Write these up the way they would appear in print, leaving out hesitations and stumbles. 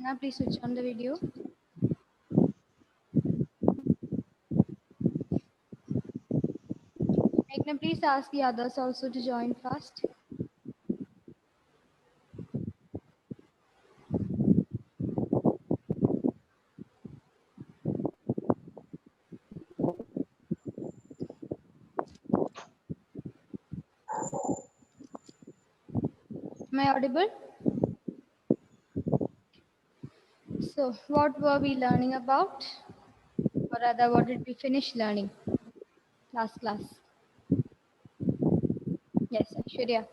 Now please switch on the video. Meghna, please ask the others also to join fast. Am I audible? So, what were we learning about? Or rather, what did we finish learning last class? Yes, Aishwarya.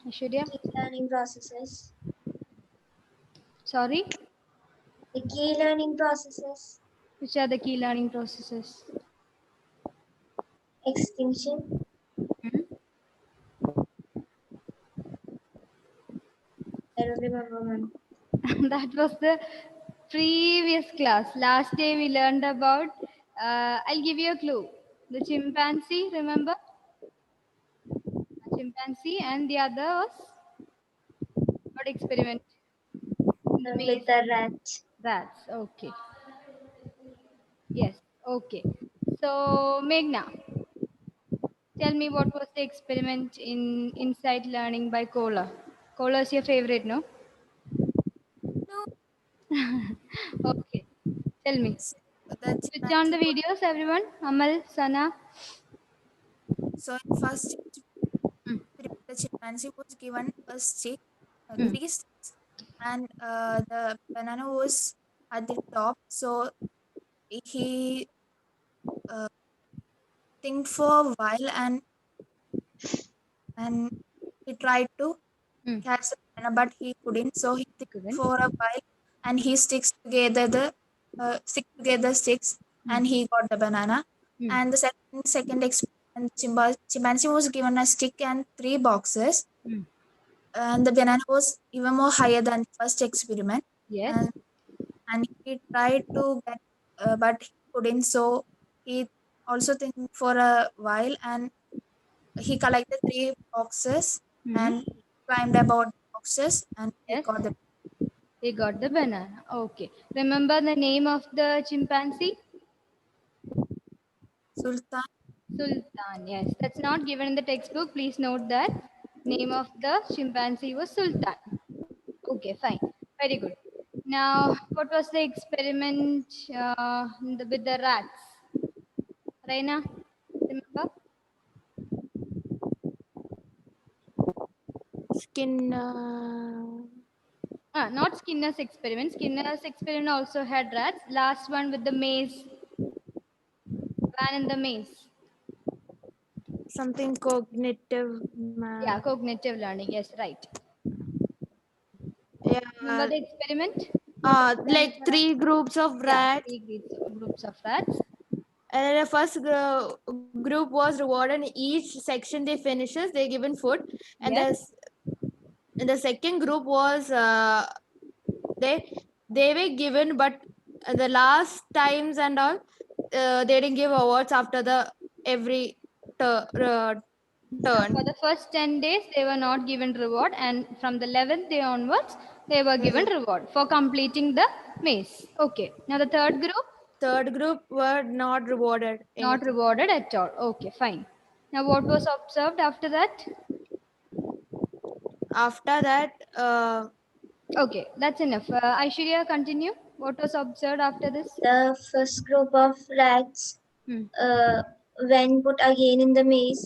Aishwarya? Key learning processes. Sorry? The key learning processes. Which are the key learning processes? Extinction. Hmm? I don't remember one. That was the previous class. Last day we learned about, I'll give you a clue. The chimpanzee, remember? A chimpanzee, and the other was what experiment? In the maze. With the rat. Rats. Okay. Yes. Okay. So, Meghna, tell me what was the experiment in Insight Learning by Kola? Kola is your favorite, no? No, Okay. Tell me. the Switch on the chimpanzee was, videos, everyone. Amal, Sana. so in first Mm. experiment, the chimpanzee was given a stick, Mm. three sticks, and the banana was at the top. So he uh, think for a while and he tried to Mm. catch the banana, but he couldn't. So he think Couldn't. for a while and he stick together sticks and he got the banana. Mm. And the second experiment, chimpanzee was given a stick and three boxes, Mm. and the banana was even more higher than the first experiment. Yes. And he tried to get, but he couldn't. So he also think for a while and he collected three boxes Mm. and climbed about the boxes and he Yes. got the He got the banana. Okay. Remember the name of the chimpanzee? sultan. Sultan. Yes. That's not given in the textbook. Please note that. Name of the chimpanzee was Sultan. Okay, fine. Very good. Now, what was the experiment with the rats? Raina, remember? Skin. Not Skinner's experiment. Skinner's experiment also had rats. Last one with the maze, van in the maze. Something cognitive. Yeah, cognitive learning. Yes, right. Remember Yeah. the experiment? Like three groups of Yeah, rats. three groups of rats. And the first group was rewarded. Each section they finishes, they given food. And Yes. the second group was they were given, but the last times and all, they didn't give awards after the every turn. For the first 10 days, they were not given reward, and from the 11th day onwards, they were given reward for completing the maze. Okay. Now the third group, Third group were not rewarded not anything. rewarded at all. Okay, fine. Now what was observed after that? After that, Okay, that's enough. Aishwarya, continue. What was observed after this? The first group of rats, Hmm. when put again in the maze,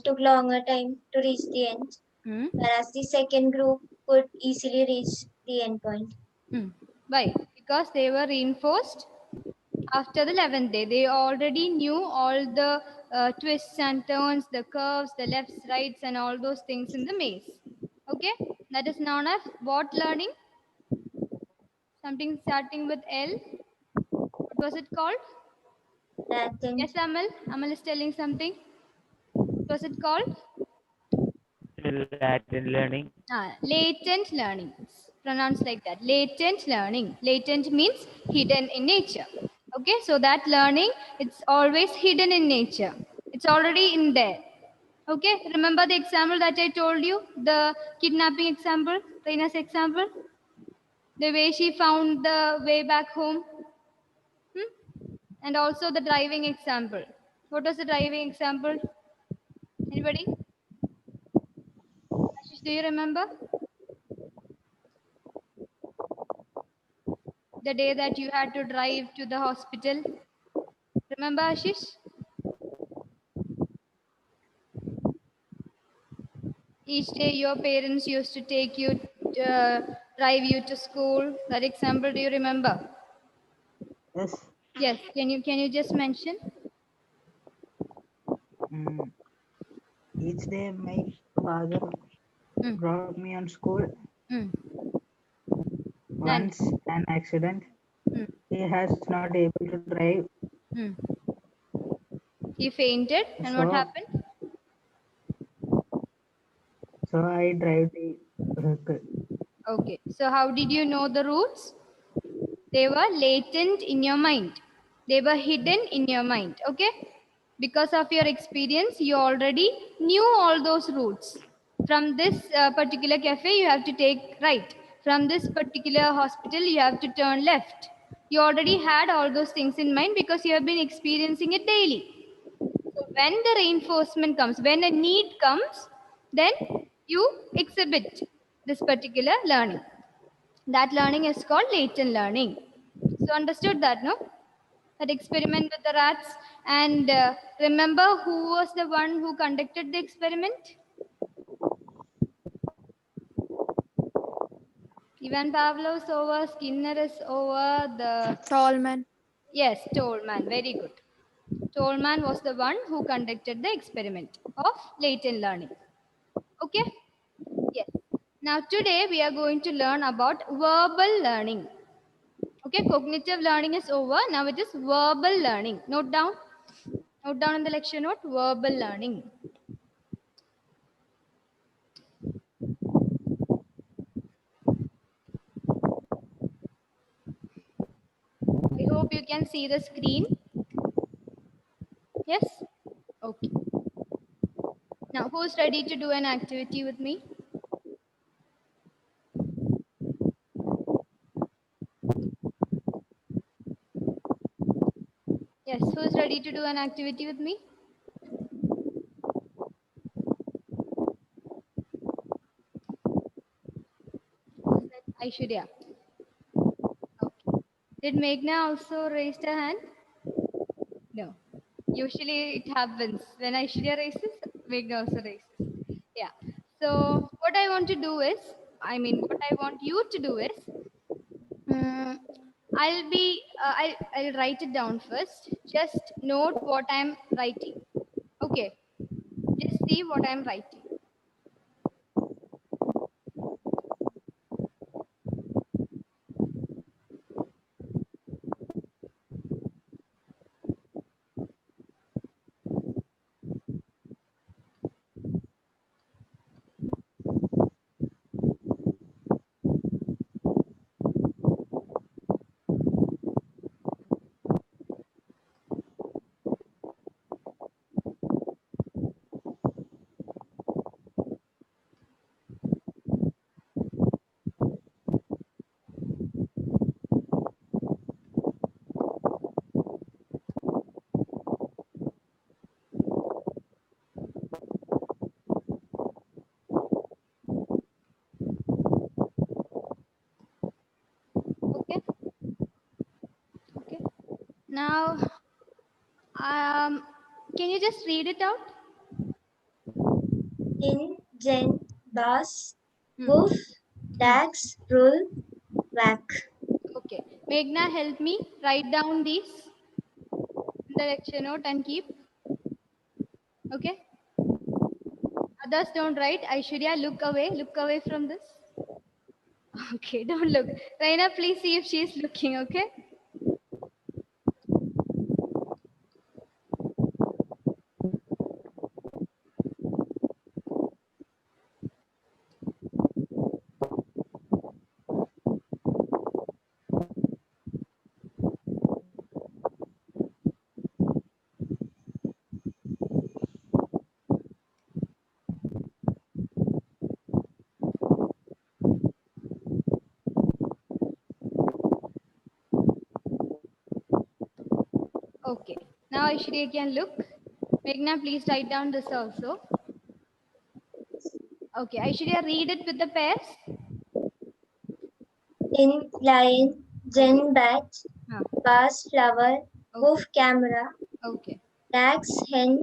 took longer time to reach the end, Hmm. whereas the second group could easily reach the end point. Hmm. Why? Because they were reinforced after the 11th day. They already knew all the twists and turns, the curves, the lefts, rights, and all those things in the maze. Okay, that is known as what learning? Something starting with L. What was it called? Latent. Yes, Amal. Amal is telling something. What was it called? Latin learning. Latent learning. It's pronounced like that. Latent learning. Latent means hidden in nature. Okay, so that learning, it's always hidden in nature. It's already in there. Okay, remember the example that I told you, the kidnapping example, Reina's example, the way she found the way back home, and also the driving example. What was the driving example? Anybody? Ashish, do you remember the day that you had to drive to the hospital? Remember, Ashish? Each day your parents used to take you, drive you to school. That example, do you remember? Yes. Yes. Can you just mention? Mm, each day my father Mm. brought me on school. Mm. And Once an accident, mm. he has not able to drive, Mm. He fainted, and what so happened? I drive the vehicle. Okay. So how did you know the routes? They were latent in your mind. They were hidden in your mind. Okay. Because of your experience, you already knew all those routes. From this particular cafe, you have to take right. From this particular hospital, you have to turn left. You already had all those things in mind because you have been experiencing it daily. So when the reinforcement comes, when a need comes, then you exhibit this particular learning. That learning is called latent learning. So understood that, no? That experiment with the rats. And remember who was the one who conducted the experiment? Ivan Pavlov is over, Skinner is over, the Tallman. yes, Tolman, very good. Tolman was the one who conducted the experiment of latent learning. Okay? Yes. Now today we are going to learn about verbal learning. Okay, cognitive learning is over. Now it is verbal learning. Note down. Note down in the lecture note, verbal learning. I hope you can see the screen. Yes? Okay. Now, who's ready to do an activity with me? Yes, who's ready to do an activity with me? Who's that? Aishwarya. Okay. Did Meghna also raise her hand? No. Usually it happens. When Aishwarya raises, Meghna also raises. Yeah. So, what I want to do is, what I want you to do is, mm, I'll write it down first. Just note what I'm writing. Okay. Just see what I'm writing. Okay. Okay. Now, can you just read it out? In, gen, bus, Hmm. woof, dax, rule, whack. Okay. Meghna, help me write down these in the lecture note and keep. Okay. Others don't write. Aishwarya, look away. Look away from this. Okay, don't look. Raina, please see if she's looking. Okay. Okay. Now Aishwarya can look. Meghna, please write down this also. Okay. Aishwarya, read it with the pairs. In lion, Jen bat, Huh. bass flower, wolf camera, Okay. lax hen,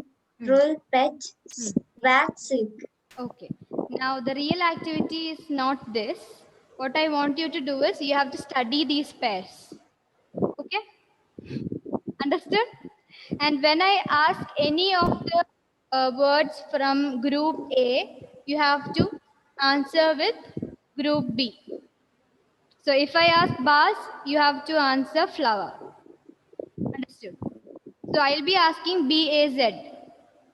rule pet, wax silk. Okay. Now the real activity is not this. What I want you to do is you have to study these pairs. Okay? Understood? And when I ask any of the words from group A, you have to answer with group B. So if I ask bus, you have to answer flower. Understood? So I'll be asking BAZ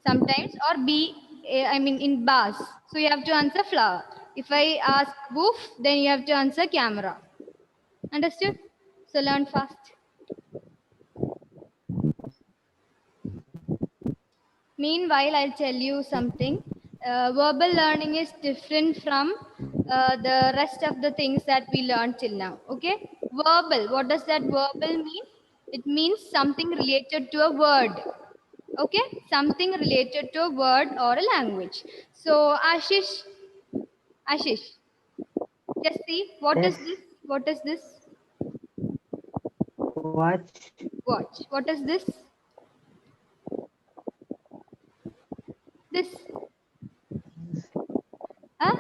sometimes or I mean in bus. So you have to answer flower. If I ask woof, then you have to answer camera. Understood? So learn fast. Meanwhile, I'll tell you something. Verbal learning is different from the rest of the things that we learned till now. Okay? Verbal. What does that verbal mean? It means something related to a word. Okay? Something related to a word or a language. So, Ashish, just see. What is Yes. this? What is this? Watch. Watch. What is this? This. Huh?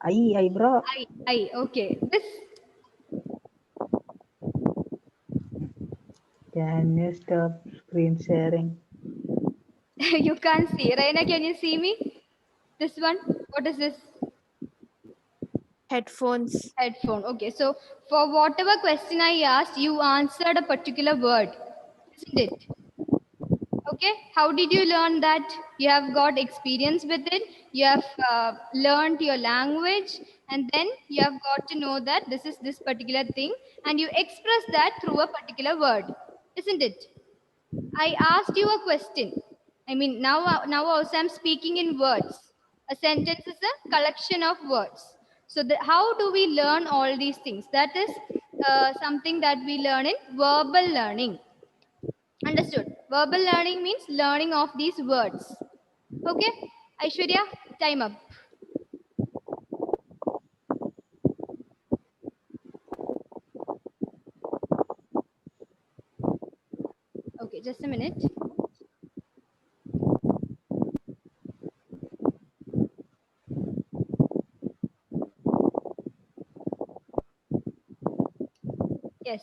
I bro. Okay. This. Can you stop screen sharing? You can't see. Raina, can you see me? This one? What is this? Headphones. Headphone. Okay. So for whatever question I asked, you answered a particular word, isn't it? Okay. How did you learn that? You have got experience with it. You have learned your language, and then you have got to know that this is this particular thing, and you express that through a particular word, isn't it? I asked you a question. I mean, now also I'm speaking in words. A sentence is a collection of words. So, how do we learn all these things? That is something that we learn in verbal learning. Understood? Verbal learning means learning of these words. Okay? Aishwarya, time up. Okay, just a minute. Yes.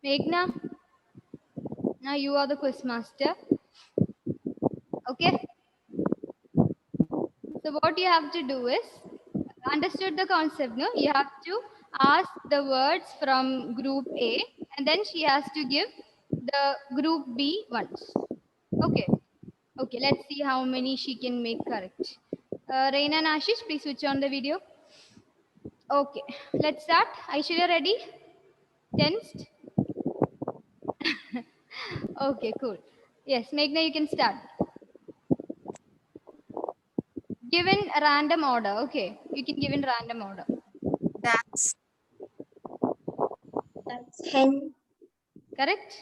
Meghna, now you are the quiz master. Okay? So what you have to do is, understood the concept, no? You have to ask the words from group A and then she has to give the group B ones. Okay. Okay, let's see how many she can make correct. Reina and Ashish, please switch on the video. Okay, let's start. Aishwarya, ready? Tensed? Okay, cool. Yes, Meghna, you can start. Give in a random order. Okay, you can give in random order. That's That's hen, Correct?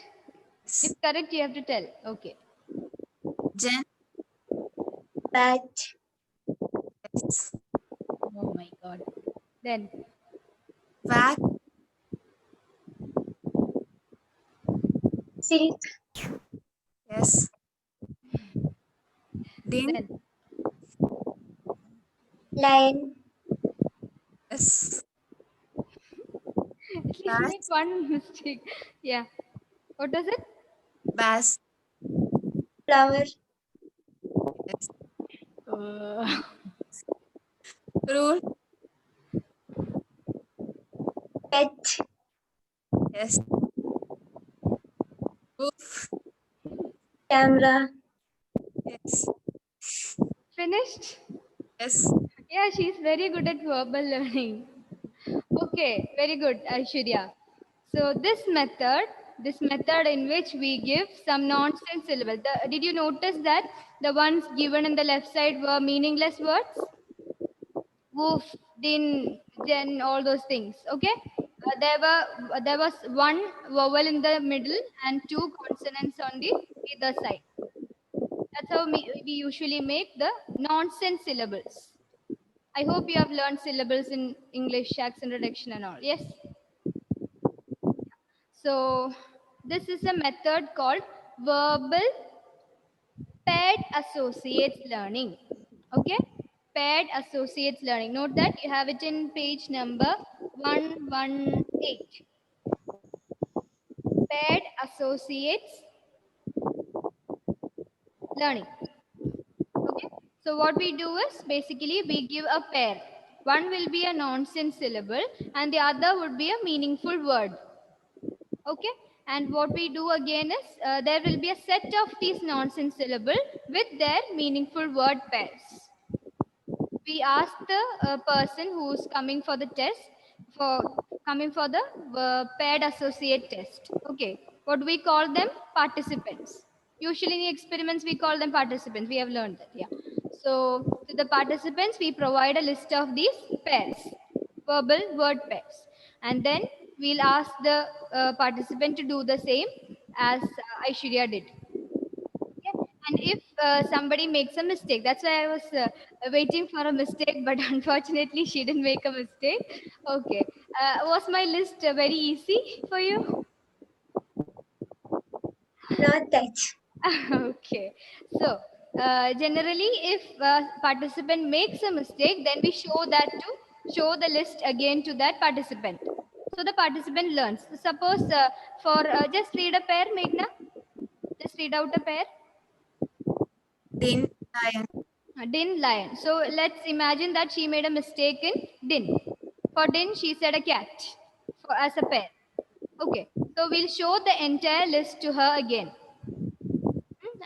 If correct, you have to tell. Okay. Jen. bat, Yes. Oh my God. Then Wax. silk, Yes. Din. then lion, Yes. at least make Bass. one mistake. Yeah. What does it? Bass. flower, Yes. Uh, Rule. pet, Yes. Roof. camera, Yes. finished? Yes. Yeah, she's very good at verbal learning. Okay, very good, Aishwarya. So this method in which we give some nonsense syllable. Did you notice that the ones given in the left side were meaningless words? Woof, din, gen, all those things. Okay. There was one vowel in the middle and two consonants on the either side. That's how we usually make the nonsense syllables. I hope you have learned syllables in English, accent reduction and all. Yes. So this is a method called verbal paired associates learning. Okay, paired associates learning. Note that you have it in page number 118. Paired associates learning. Okay, so what we do is basically we give a pair. One will be a nonsense syllable and the other would be a meaningful word. Okay, and what we do again is there will be a set of these nonsense syllable with their meaningful word pairs. We ask the person who's coming for the test for coming for the paired associate test. Okay, what we call them? Participants. Usually in the experiments we call them participants. We have learned that. Yeah, so to the participants we provide a list of these pairs, verbal word pairs, and then we'll ask the participant to do the same as Aishwarya did. Yeah. And if somebody makes a mistake, that's why I was waiting for a mistake, but unfortunately she didn't make a mistake. Okay. Was my list very easy for you? Not that. Okay. So generally, if participant makes a mistake, then we show the list again to that participant. So the participant learns. Suppose for just read a pair, Meghna. Just read out a pair. Din, lion. Din, lion. So let's imagine that she made a mistake in din. For din, she said a cat for, as a pair. Okay. So we'll show the entire list to her again.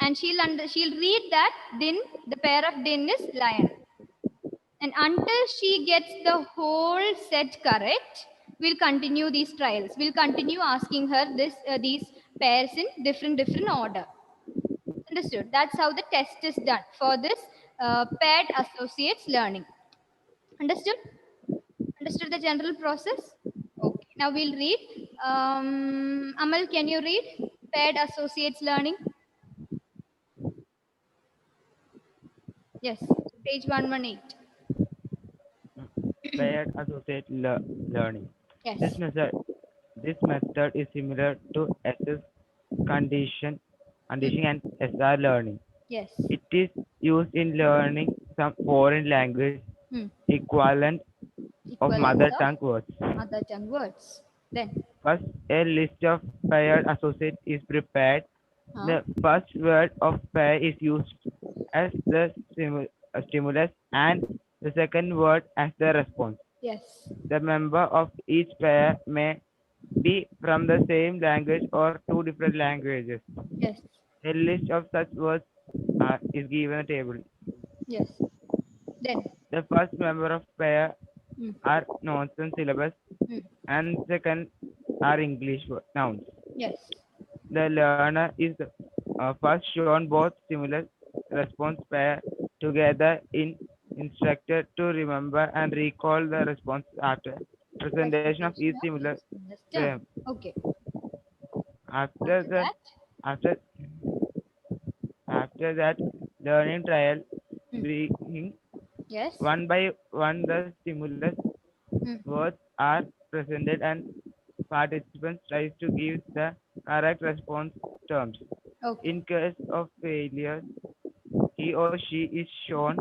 And she'll read that din, the pair of din is lion. And until she gets the whole set correct, we'll continue these trials. We'll continue asking her these pairs in different order. Understood? That's how the test is done for this paired associates learning. Understood? Understood the general process? Okay. Now we'll read. Amal, can you read paired associates learning? Yes. Page 118. Paired associate learning. Yes. This method is similar to SS conditioning and SR learning. Yes. It is used in learning some foreign language equivalent of Equivalence mother of tongue words. mother tongue words. Then. First, a list of paired associates is prepared. Huh? The first word of pair is used as the stimulus and the second word as the response. Yes. The member of each pair may be from the same language or two different languages. Yes. A list of such words is given a table. Yes. Then. The first member of pair Mm. are nonsense syllables Mm. and second are English nouns. Yes. The learner is first shown both stimulus response pair together in instructed to remember and recall the response after presentation of each stimulus Understand? frame. Okay. After the That. after after that learning trial, bringing Yes. one by one the stimulus Mm. words are presented and participants try to give the correct response terms. Okay. In case of failure, he or she is shown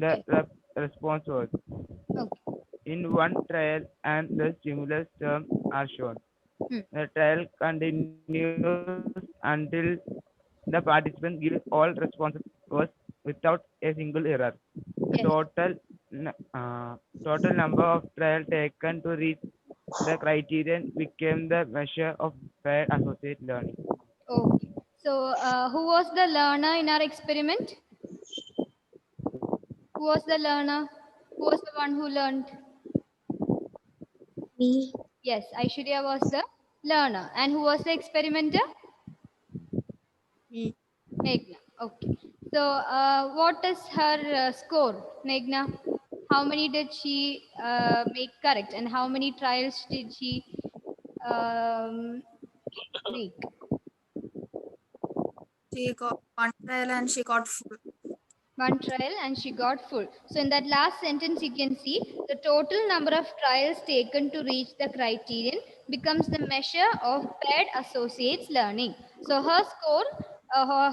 the Yes. response words Okay. in one trial and the stimulus terms are shown. Mm. The trial continues until the participant gives all responses words without a single error. The Yes. total number of trials taken to reach the criterion became the measure of paired associate learning. Okay. So, who was the learner in our experiment? Who was the learner? Who was the one who learned? Me. Yes, Aishwarya was the learner. And who was the experimenter? Me. Meghna. Okay. So, what is her score, Meghna? how many did she make correct, and how many trials did she make? She got one trial and she got full. One trial and she got full. So in that last sentence, you can see the total number of trials taken to reach the criterion becomes the measure of paired associates learning. So her score,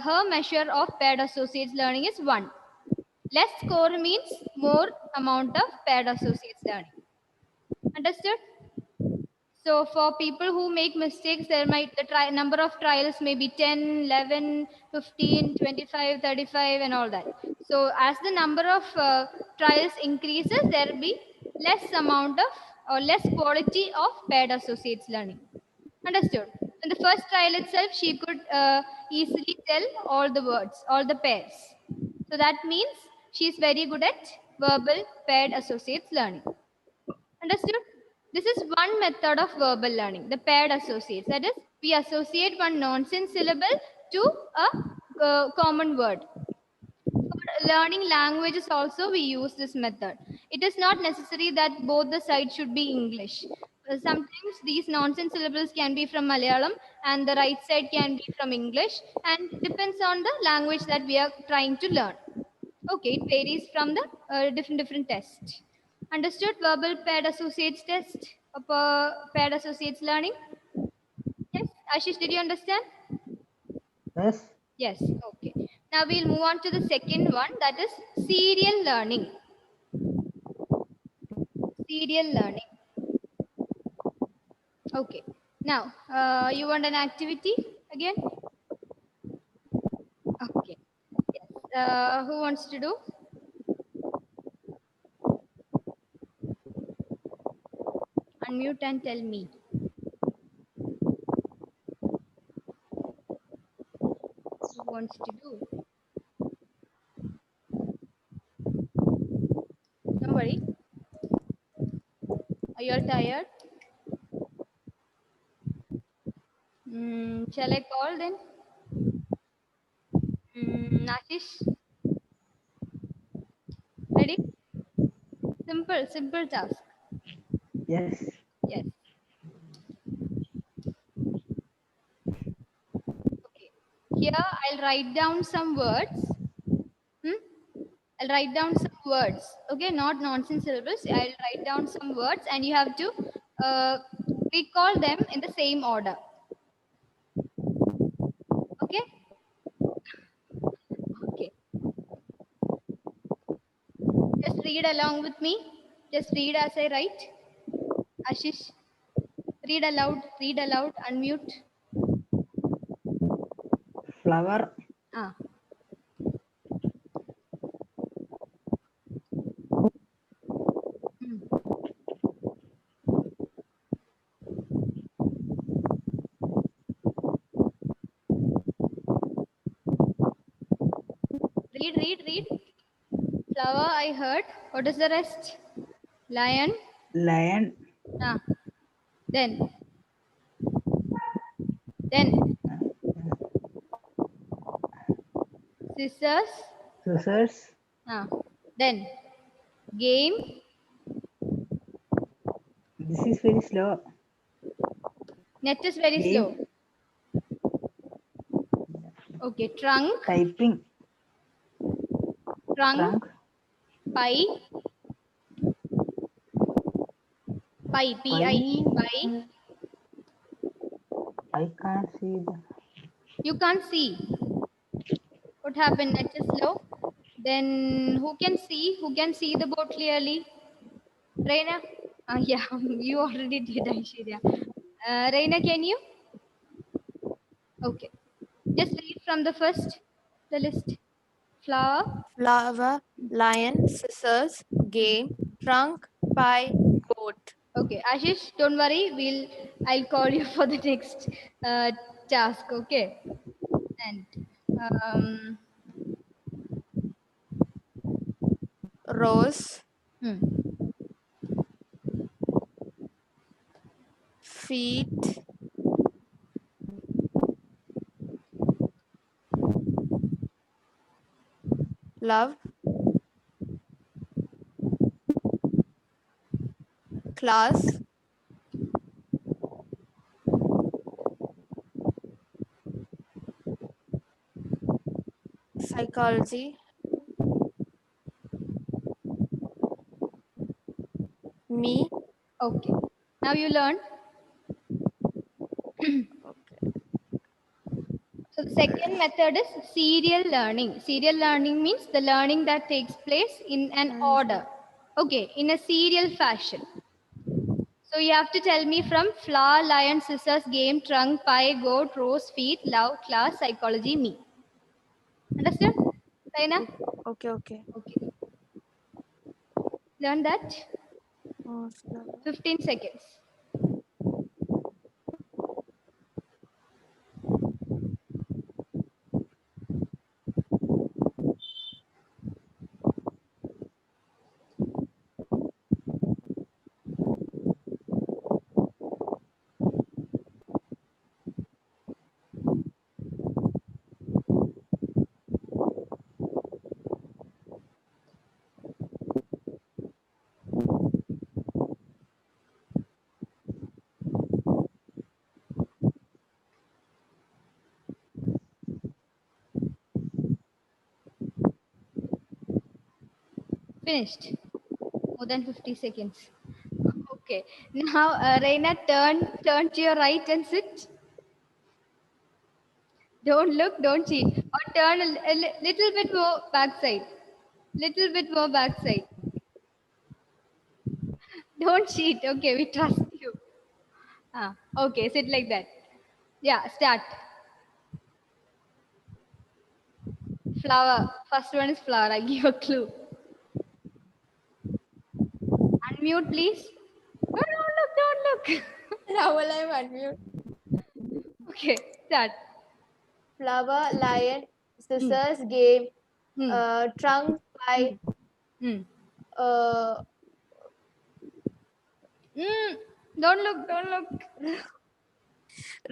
her measure of paired associates learning is 1. Less score means more amount of paired associates learning. Understood? So for people who make mistakes, there might the number of trials may be 10, 11, 15, 25, 35 and all that. So as the number of trials increases, there will be less amount of or less quality of paired associates learning. Understood? In the first trial itself, she could easily tell all the words, all the pairs. So that means she is very good at verbal paired associates learning. Understood? This is one method of verbal learning, the paired associates. That is, we associate one nonsense syllable to a common word. For learning languages also, we use this method. It is not necessary that both the sides should be English. Sometimes these nonsense syllables can be from Malayalam and the right side can be from English, and depends on the language that we are trying to learn. Okay, it varies from the different test. Understood? Verbal paired associates test, paired associates learning. Yes, Ashish, did you understand? Yes. Yes. Okay. Now we'll move on to the second one, that is serial learning. Serial learning. Okay. Now, you want an activity again? Okay. Yes. Who wants to do? Unmute and tell me. Who wants to do? Nobody? Are you all tired? Shall I call then? Ashish? Ready? Simple task. Yes. Yes. Okay. Here I'll write down some words. I'll write down some words. Okay, not nonsense syllables. I'll write down some words and you have to uh, recall them in the same order. Okay? Okay. Just read along with me. Just read as I write. Ashish, read aloud, unmute. Flower. Ah. Hmm. Read. Flower, I heard. What is the rest? Lion. Lion. Ah. Then. Scissors. Scissors. Ah. Then. Game. This is very slow. Net is very Game. slow. Okay. Trunk. Typing. Trunk. Pie. Pie. P-I-E. Pie. I can't see the. You can't see. What happened? Net is slow. Then who can see? Who can see the board clearly? Reina? Yeah, you already did, Aishwarya. Reina, can you? Okay. Just read from the first, the list. Flower. Flower, lion, scissors, game, trunk, pie, goat. Okay, Ashish, don't worry. I'll call you for the next task. Okay. And um, Rose, hmm. feet, love, class, psychology, me. Okay. Now you learn. Okay. So the second method is serial learning. Serial learning means the learning that takes place in an order. Okay, in a serial fashion. So you have to tell me from flower, lion, scissors, game, trunk, pie, goat, rose, feet, love, class, psychology, me. Understood? Raina? Okay. Okay. Learn that. Flower. 15 seconds. Finished. More than 50 seconds. Okay. Now, Reina, turn to your right and sit. Don't look, don't cheat. Or turn a little bit more backside. Little bit more backside. Don't cheat. Okay, we trust you. Okay, sit like that. Yeah, start. Flower. First one is flower. I'll give a clue. Unmute, please. No, don't look, don't look. Rahul, I'm unmute. Okay, start. Flower, lion, Hmm. scissors, game, Hmm. trunk, pie, Hmm. uh, Hmm. Don't look, don't look.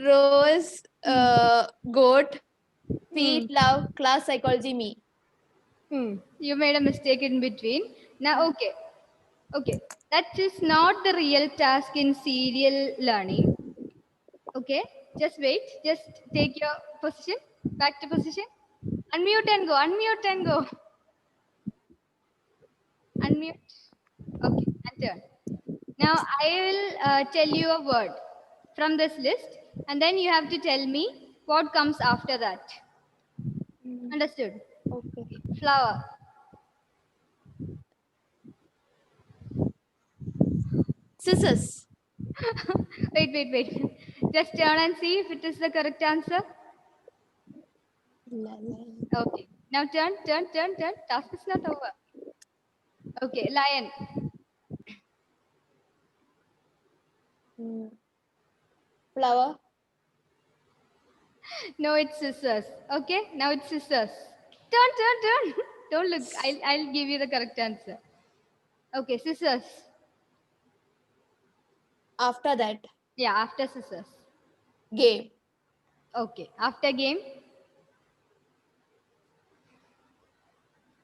rose, goat, Hmm. feet, love, class, psychology, me. You made a mistake in between. Now, okay. Okay. That is not the real task in serial learning. Okay. Just wait. Just take your position. Back to position. Unmute and go. Unmute and go. Unmute. Okay. And turn. Now, I will tell you a word from this list, and then you have to tell me what comes after that. Understood? Okay. Flower. Scissors. Wait. Just turn and see if it is the correct answer. Okay. Now turn. Task is not over. Okay, lion. Mm. Flower. No, it's scissors. Okay, now it's scissors. Turn. Don't look. I'll give you the correct answer. Okay, scissors. After that, Yeah, after scissors. game. Okay, after game.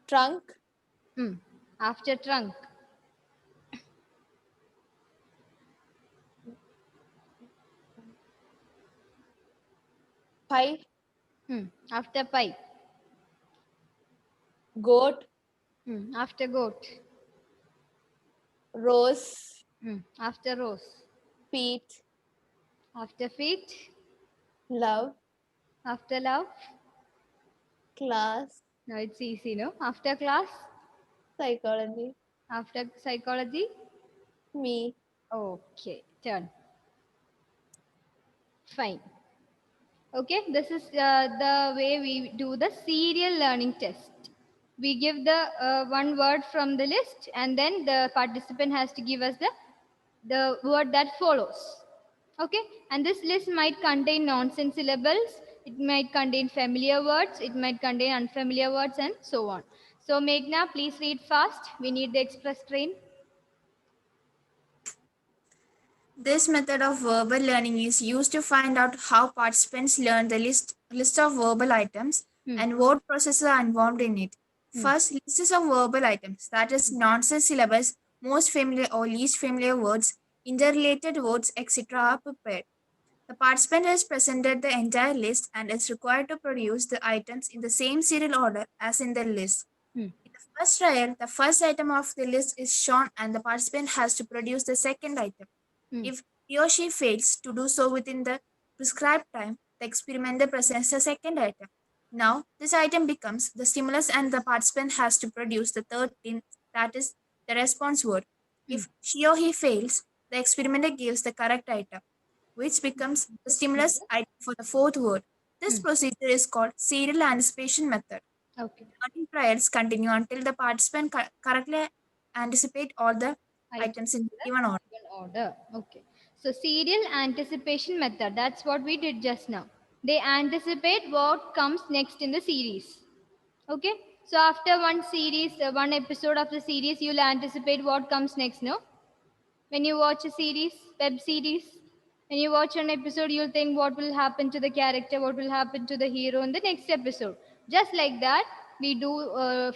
Trunk, After trunk. pie, After pie. goat, After goat. rose, After rose. feet, After feet. love, After love. class, No, it's easy, no? After class. psychology, After psychology. me. Okay, turn. Fine. Okay, this is the way we do the serial learning test. We give the one word from the list, and then the participant has to give us the word that follows. Okay, and this list might contain nonsense syllables, it might contain familiar words, it might contain unfamiliar words, and so on. So Meghna, please read fast. We need the express train. This method of verbal learning is used to find out how participants learn the list of verbal items and what processes are involved in it. First, lists of verbal items, that is nonsense syllables, most familiar or least familiar words, interrelated words, etc. are prepared. The participant is presented the entire list and is required to produce the items in the same serial order as in the list. Hmm. In the first trial, the first item of the list is shown and the participant has to produce the second item. If he or she fails to do so within the prescribed time, the experimenter presents the second item. Now, this item becomes the stimulus and the participant has to produce the third thing, that is the response word. If she or he fails, the experimenter gives the correct item, which becomes the stimulus item for the fourth word. This procedure is called serial anticipation method. Okay. Learning trials continue until the participant correctly anticipate all the items in given order. Given order. Okay. So serial anticipation method. That's what we did just now. They anticipate what comes next in the series. Okay. So after one series, one episode of the series, you'll anticipate what comes next. No. When you watch a series, web series, when you watch an episode, you'll think what will happen to the character, what will happen to the hero in the next episode. Just like that, we do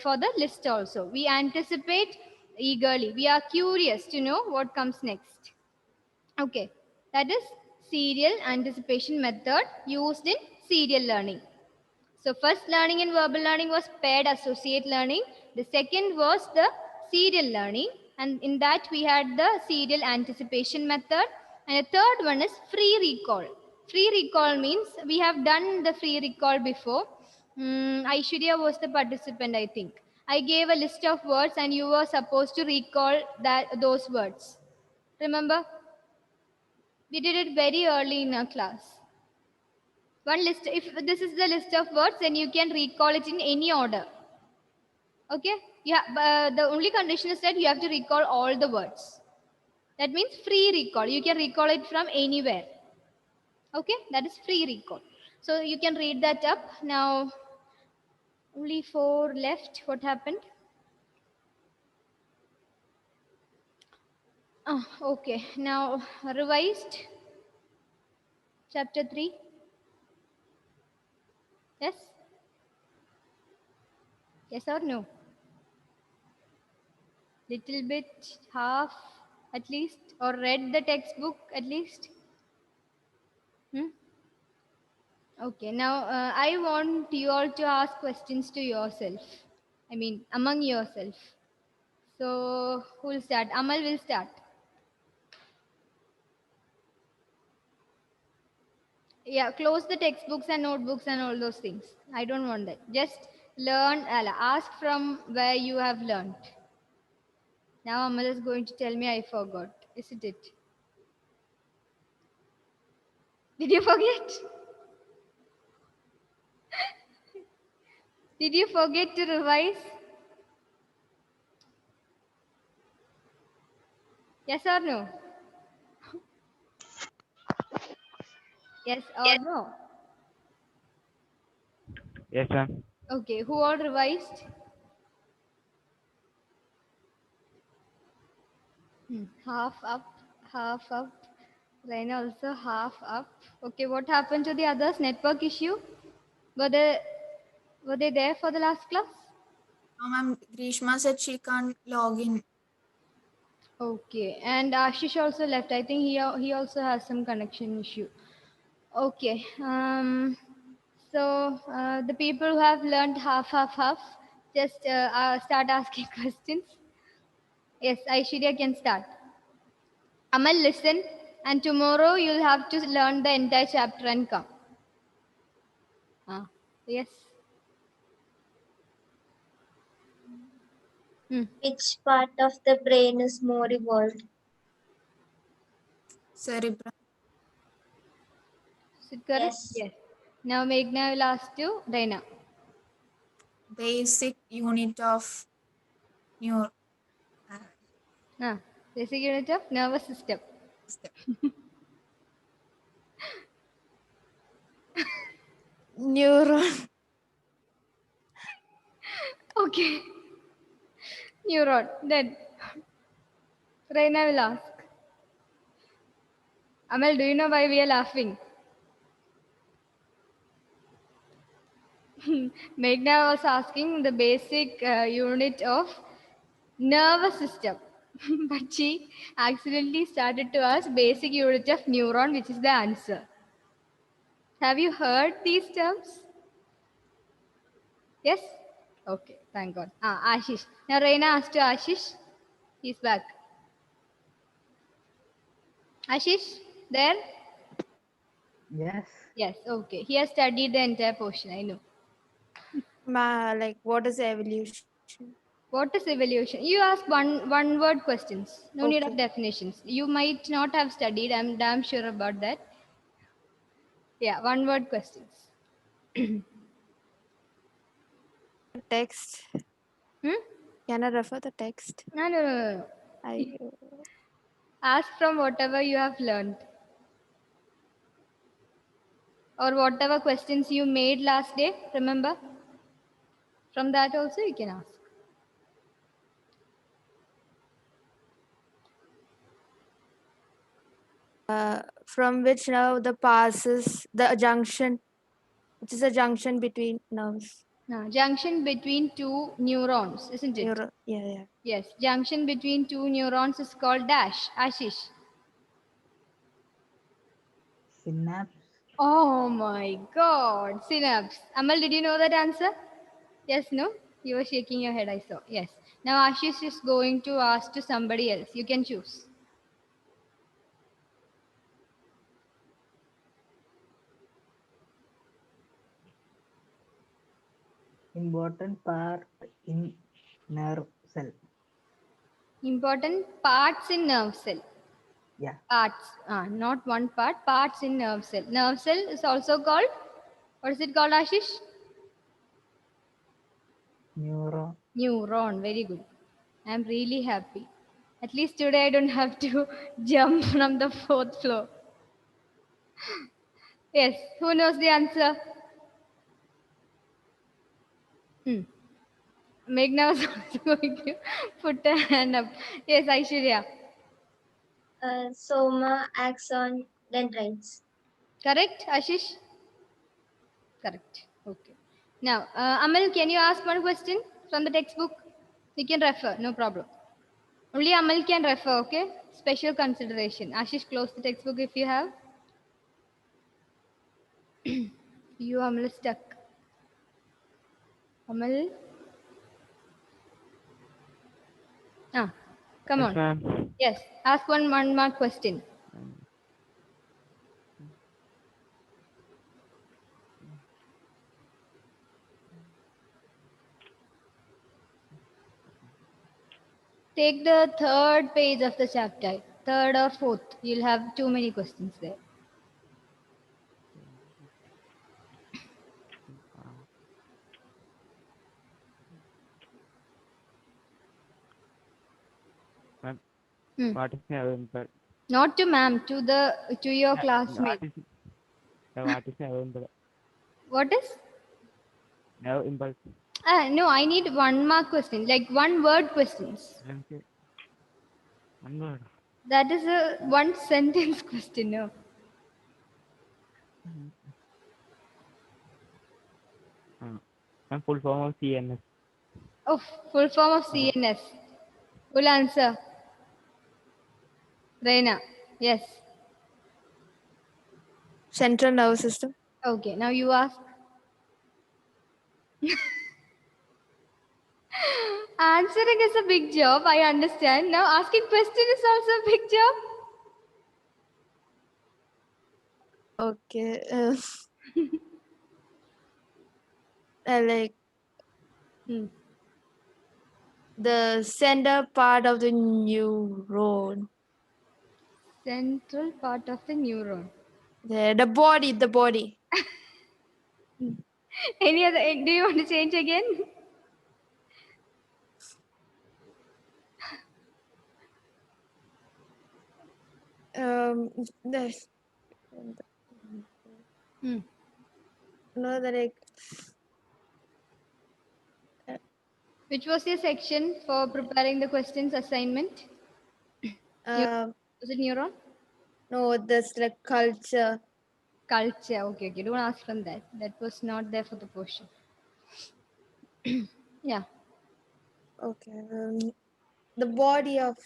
for the list also. We anticipate eagerly. We are curious to know what comes next. Okay, that is serial anticipation method used in serial learning. So first learning in verbal learning was paired associate learning. The second was the serial learning. And in that we had the serial anticipation method. And the third one is free recall. Free recall means we have done the free recall before. Aishwarya was the participant, I think. I gave a list of words and you were supposed to recall those words. Remember? We did it very early in our class. One list, if this is the list of words, then you can recall it in any order. Okay? Yeah, the only condition is that you have to recall all the words. That means free recall. You can recall it from anywhere. Okay? That is free recall. So you can read that up. Now, only 4 left. What happened? Okay. Now, revised. Chapter 3. Yes? Yes or no? Little bit, half at least, or read the textbook at least. Okay, now I want you all to ask questions to yourself. I mean, among yourself. So, who will start? Amal will start. Yeah, close the textbooks and notebooks and all those things. I don't want that. Just learn, ask from where you have learned. Now, Amal is going to tell me I forgot. Isn't it? Did you forget? Did you forget to revise? Yes or no? Yes or no? Yes, ma'am. Okay, who all revised? Half up, half up. Rain also half up. Okay, what happened to the others? Network issue? Were they were they there for the last class? No, ma'am, Grishma said she can't log in. Okay, and Ashish also left. I think he also has some connection issue. Okay. So the people who have learned half, just start asking questions. Yes, Aishwarya can start. Amal, listen, and tomorrow you'll have to learn the entire chapter and come. Yes. Which part of the brain is more evolved? Cerebrum. Is it correct? Yes. Yes. Now Meghna will ask you, Raina. Basic unit of neuro. Basic unit of nervous system. Neuron. Okay. Neuron. Then Raina will ask. Amal, do you know why we are laughing? Meghna was asking the basic unit of nervous system. But she accidentally started to ask basic unit of neuron, which is the answer. Have you heard these terms? Yes? Okay, thank God. Ashish. Now Reina asked to Ashish. He's back. Ashish, there? Yes. Yes, okay. He has studied the entire portion, I know. Like, what is evolution? What is evolution? You ask one word questions. No need of Okay. definitions. You might not have studied. I'm damn sure about that. Yeah, one word questions. Text. Hmm? Can I refer the text? No, no, no, no, no. I Ask from whatever you have learned or whatever questions you made last day. Remember? From that also you can ask. from which now the passes the junction, which is a junction between nerves. Junction between two neurons, isn't it? Yeah. Yes, junction between two neurons is called dash. Ashish. Synapse. Oh my god, synapse. Amal, did you know that answer? Yes, no? You were shaking your head, I saw. Yes. Now Ashish is going to ask to somebody else. You can choose. Important part in nerve cell. Important parts in nerve cell. Yeah. Parts. Not one part. Parts in nerve cell. Nerve cell is also called, what is it called, Ashish? Neuron. Neuron. Very good. I'm really happy. At least today I don't have to jump from the fourth floor. Yes. Who knows the answer? Meghna was also going to put a hand up. Yes, Aishwarya. Soma, axon, dendrites. Correct, Ashish? Correct. Okay. Now, Amal, can you ask one question from the textbook? You can refer, no problem. Only Amal can refer, okay? Special consideration. Ashish, close the textbook if you have. You, Amal, is stuck. Amal? Come Yes, on. ma'am. Yes, ask one more question. Take the third page of the chapter, third or fourth. You'll have too many questions there. Ma'am, Hmm. what is nerve impulse? Not to ma'am, to your classmate. What is nerve impulse? What is? Nerve impulse. No, I need one mark question, like one word questions. Okay. One word. That is a one sentence question. No. Ma'am, full form of CNS. Oh, full form of CNS. Full answer. Reina. Yes. Central nervous system. Okay, now you ask. Answering is a big job, I understand. Now asking question is also a big job. Okay. Like the center part of the neuron. Central part of the neuron. The body. Any other? Do you want to change again? The no, the like Which was your section for preparing the questions assignment? Was it neuron? no, this like culture. Culture. Okay, okay. Don't ask from that. That was not there for the portion. Yeah. Okay. The body of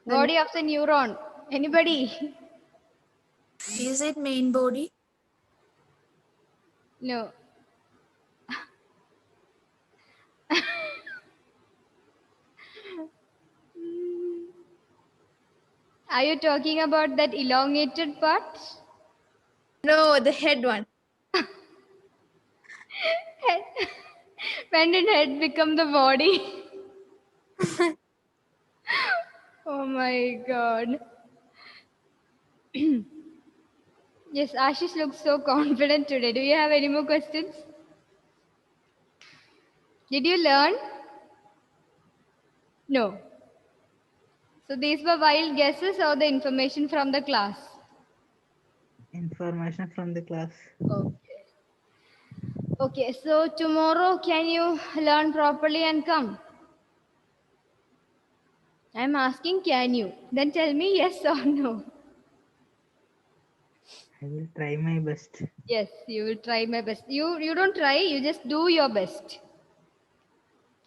Body of the neuron. Anybody? Is it main body? No. Are you talking about that elongated part? No, the head one. When did head become the body? Oh my god. Yes, Ashish looks so confident today. Do you have any more questions? Did you learn? No. So these were wild guesses or the information from the class? Information from the class. Okay. Okay, so tomorrow can you learn properly and come? I'm asking can you? Then tell me yes or no. I will try my best. Yes, you will try my best. You don't try, you just do your best.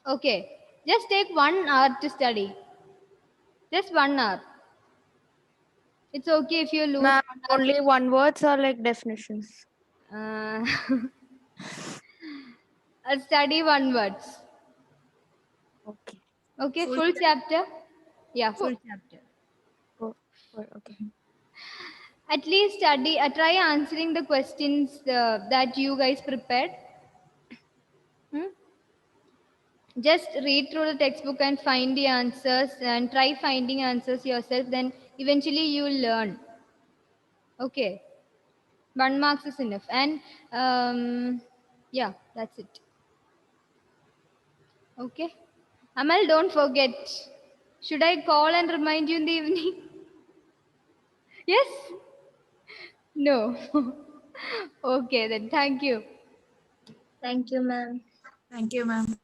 Okay. Just take 1 hour to study. Just 1 hour. It's okay if you lose Ma'am, 1 hour. only one words or like definitions? Uh, I'll study one words. Okay. Okay, Full full chapter. Yeah, Oh, full chapter. okay. At least study. Try answering the questions that you guys prepared. Hmm? Just read through the textbook and find the answers and try finding answers yourself. Then eventually you will learn. Okay, 1 mark is enough. And yeah, that's it. Okay. Amal, don't forget. Should I call and remind you in the evening? Yes? No. Okay, then. Thank you. Thank you, ma'am. Thank you, ma'am.